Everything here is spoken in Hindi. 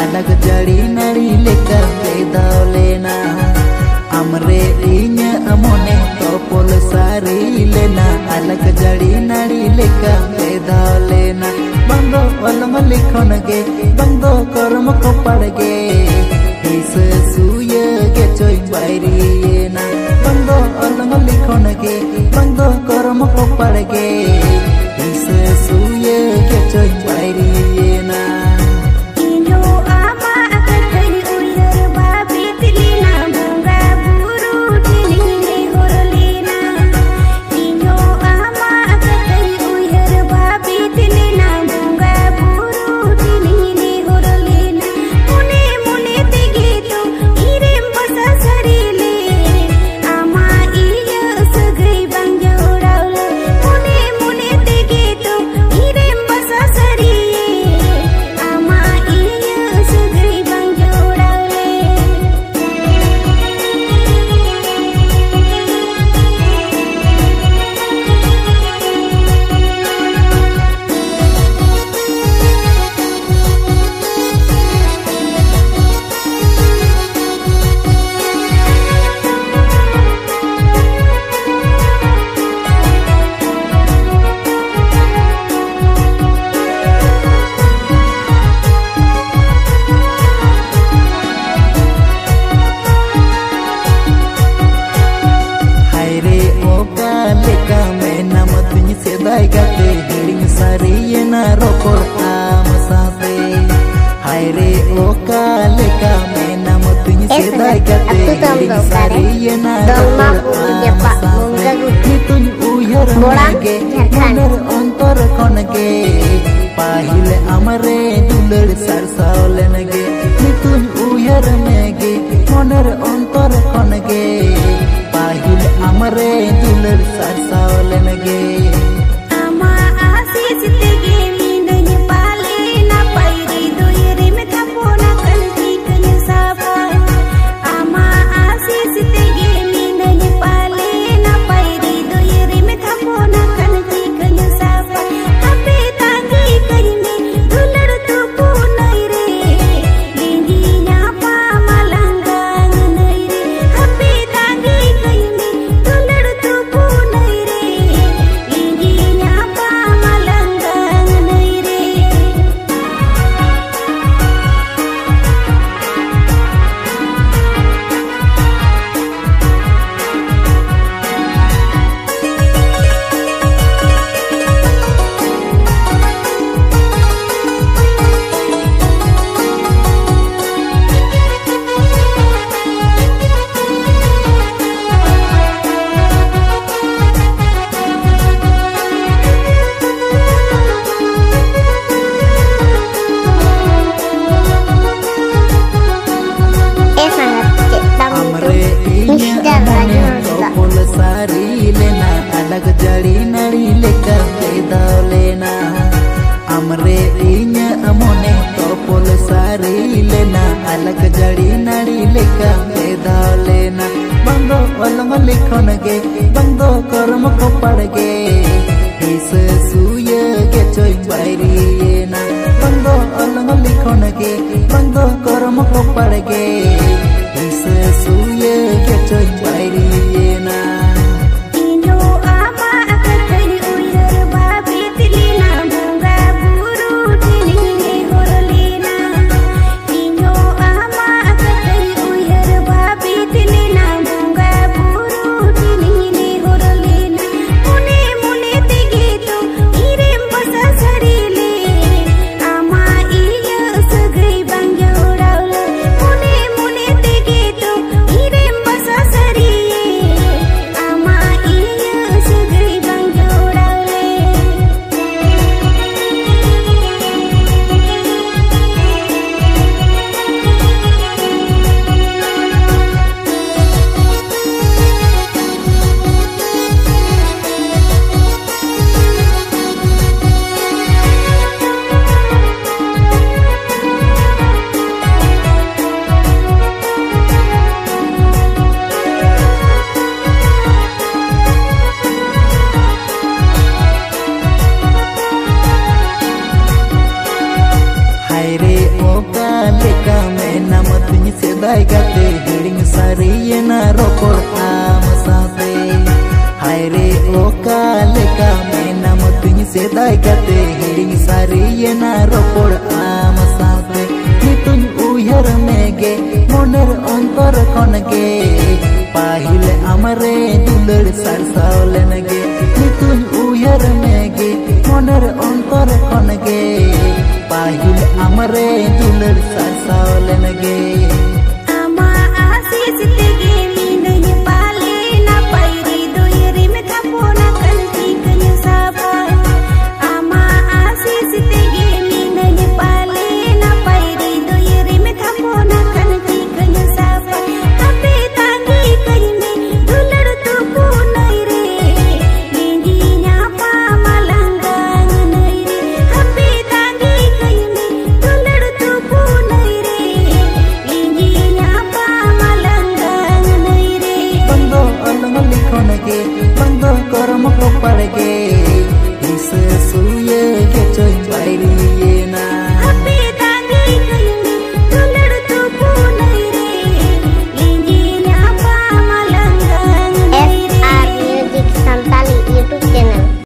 अलग जड़ी नड़ी लेकर बेदाव लेना हमरे इन्या अमोने तो पोल सारी लेना अलग जड़ी नड़ी लेकर बेदाव लेना बंदो अलम लिखन गे बंदो कर्म को पड़ गे इस सुय के चोई बायरी ना बंदो अलम लिखन गे बंदो कर्म को पड़ गे इस सुय के चोई बायरी ना गते हिड़िंग सारी ना रोकोड़ आम साथे हाय रे ओका लेका मैं नाम तुझ से दाई गते हिड़िंग सारी ना रोकोड़ आम साथे तुझ उयर मेगे मनर अंतर कौन गे पाहिल अमरे दुलड़ सरसावलन गे तुझ उयर मेगे मनर अंतर कौन गे पाहिल अमरे दुलड़ सरसावलन गे सारी लेना अलग जड़ी नड़ी लेकर बेदाव लेना हमरे इन्या अमोने तो पोल सारी लेना अलग जड़ी नड़ी लेकर बेदाव लेना बंदो अलम लिखन गे बंदो कर्म को पड़ गे इस सुय के चोई बायरी ना बंदो अलम लिखन गे बंदो कर्म को पड़ गे इस सुय के चोई बायरी ना Ire ओका लेका मेना मतिन सेदाय गाते हिड़िंग सारियना रोपड़ आम साथे हाय रे ओका लेका मेना मतिन सेदाय गाते हिड़िंग सारियना रोपड़ आम साथे नितुन उयहर मेगे मोनेर अंतर खनगे पाहिले आमरे दुलड़ सारसावलेनगे नितुन उयहर मेगे मोनेर अंतर खनगे पाहिले आमरे दुलड़ सारसावलेनगे।